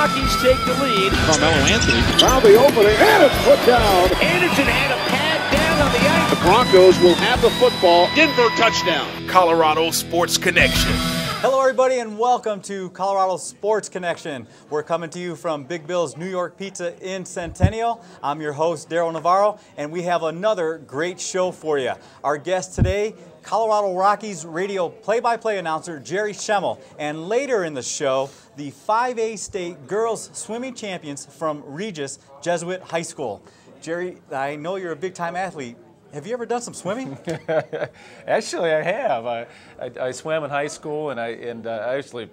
Rockies take the lead. Carmelo Anthony found the opening and it's put down. Anderson had a pad down on the ice. The Broncos will have the football. Denver touchdown. Colorado Sports Connection. Hello everybody and welcome to Colorado Sports Connection. We're coming to you from Big Bill's New York Pizza in Centennial. I'm your host, Daryl Navarro, and we have another great show for you. Our guest today, Colorado Rockies radio play-by-play announcer Jerry Schemmel. And later in the show, the 5A state girls swimming champions from Regis Jesuit High School. Jerry, I know you're a big-time athlete. Have you ever done some swimming? Actually, I have. I swam in high school, and I actually,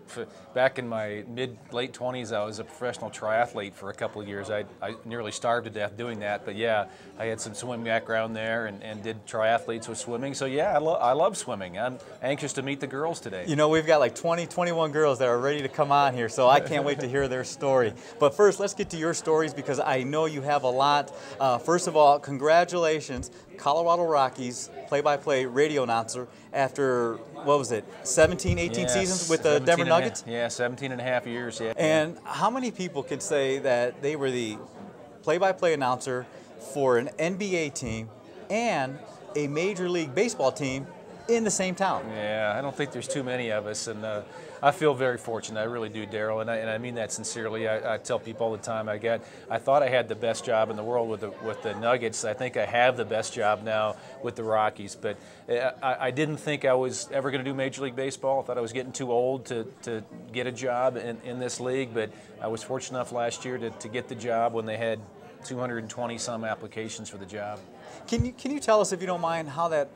back in my late 20s, I was a professional triathlete for a couple of years. I nearly starved to death doing that, but yeah, I had some swimming background there and did triathletes with swimming. So yeah, I love swimming. I'm anxious to meet the girls today. You know, we've got like 21 girls that are ready to come on here, so I can't wait to hear their story. But first, let's get to your stories because I know you have a lot. First of all, congratulations. Colorado Rockies play-by-play radio announcer after, what was it, 17, 18 seasons with the Denver Nuggets? Yeah, 17 and a half years, yeah. And how many people can say that they were the play-by-play announcer for an NBA team and a Major League Baseball team in the same town? Yeah, I don't think there's too many of us, and I feel very fortunate. I really do, Daryl, and I mean that sincerely. I tell people all the time, I thought I had the best job in the world with the Nuggets. I think I have the best job now with the Rockies, but I didn't think I was ever going to do Major League Baseball. I thought I was getting too old to get a job in this league, but I was fortunate enough last year to get the job when they had 220 some applications for the job. Can you tell us, if you don't mind, how that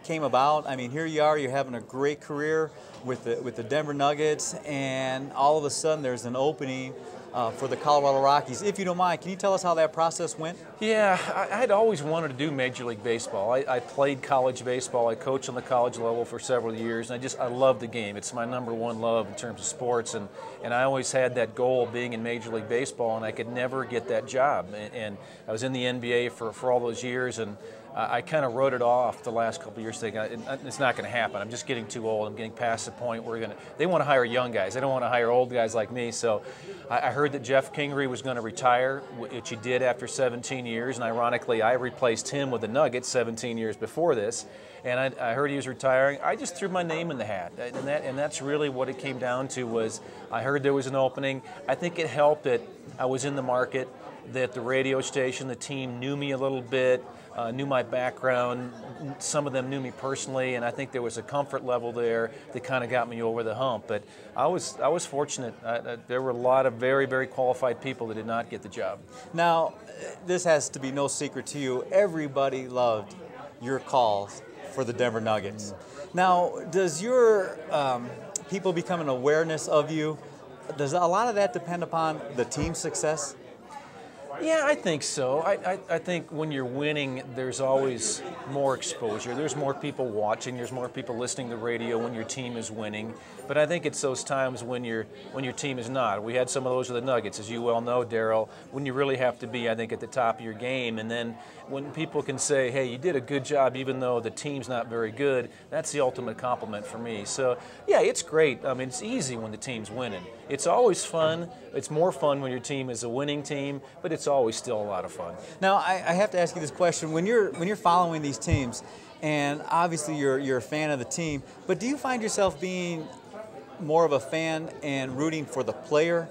came about? I mean, here you are, you're having a great career with the Denver Nuggets, and all of a sudden there's an opening for the Colorado Rockies. If you don't mind, can you tell us how that process went? Yeah, I'd always wanted to do Major League Baseball. I played college baseball. I coached on the college level for several years, and I love the game. It's my #1 love in terms of sports, and I always had that goal of being in Major League Baseball, and I could never get that job. And I was in the NBA for all those years, and I kind of wrote it off the last couple of years thinking it's not going to happen. I'm just getting too old. I'm getting past the point where they want to hire young guys. They don't want to hire old guys like me. So I heard that Jeff Kingery was going to retire, which he did after 17 years. And ironically, I replaced him with the Nuggets 17 years before this. And I heard he was retiring. I just threw my name in the hat. And that's really what it came down to. Was I heard there was an opening. I think it helped that I was in the market, that the radio station, the team knew me a little bit, knew my background. Some of them knew me personally, and I think there was a comfort level there that kind of got me over the hump. But I was fortunate. There were a lot of very, very qualified people that did not get the job. Now, this has to be no secret to you. Everybody loved your calls for the Denver Nuggets. Now, does your people become an awareness of you? Does a lot of that depend upon the team's success? Yeah, I think so. I think when you're winning, there's always more exposure. There's more people watching. There's more people listening to the radio when your team is winning. But I think it's those times when your team is not. We had some of those with the Nuggets, as you well know, Daryl, when you really have to be, I think, at the top of your game. And then when people can say, hey, you did a good job even though the team's not very good, that's the ultimate compliment for me. So, yeah, it's great. I mean, it's easy when the team's winning. It's always fun. It's more fun when your team is a winning team, but it's always still a lot of fun. Now, I have to ask you this question. When you're following these teams, and obviously you're a fan of the team, but do you find yourself being more of a fan and rooting for the player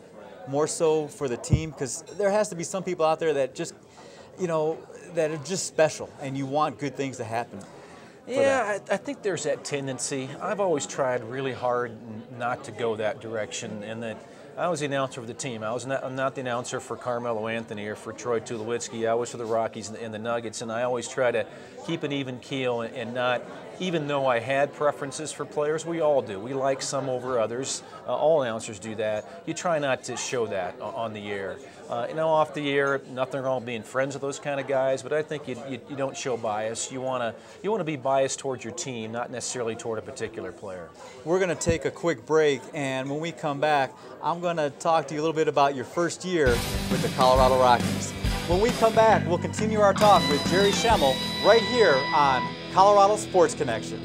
more so for the team? Because there has to be some people out there that just, that are just special, and you want good things to happen. Yeah, I think there's that tendency. I've always tried really hard not to go that direction, and that I was the announcer of the team. I'm not the announcer for Carmelo Anthony or for Troy Tulowitzki. I was for the Rockies and the Nuggets, and I always try to keep an even keel and not, even though I had preferences for players, we all do. We like some over others. All announcers do that. You try not to show that on the air. Off the air, nothing wrong with being friends with those kind of guys, but I think you don't show bias. You want to be biased towards your team, not necessarily toward a particular player. We're going to take a quick break, and when we come back, I'm going to talk to you a little bit about your first year with the Colorado Rockies. When we come back, we'll continue our talk with Jerry Schemmel right here on Colorado Sports Connection.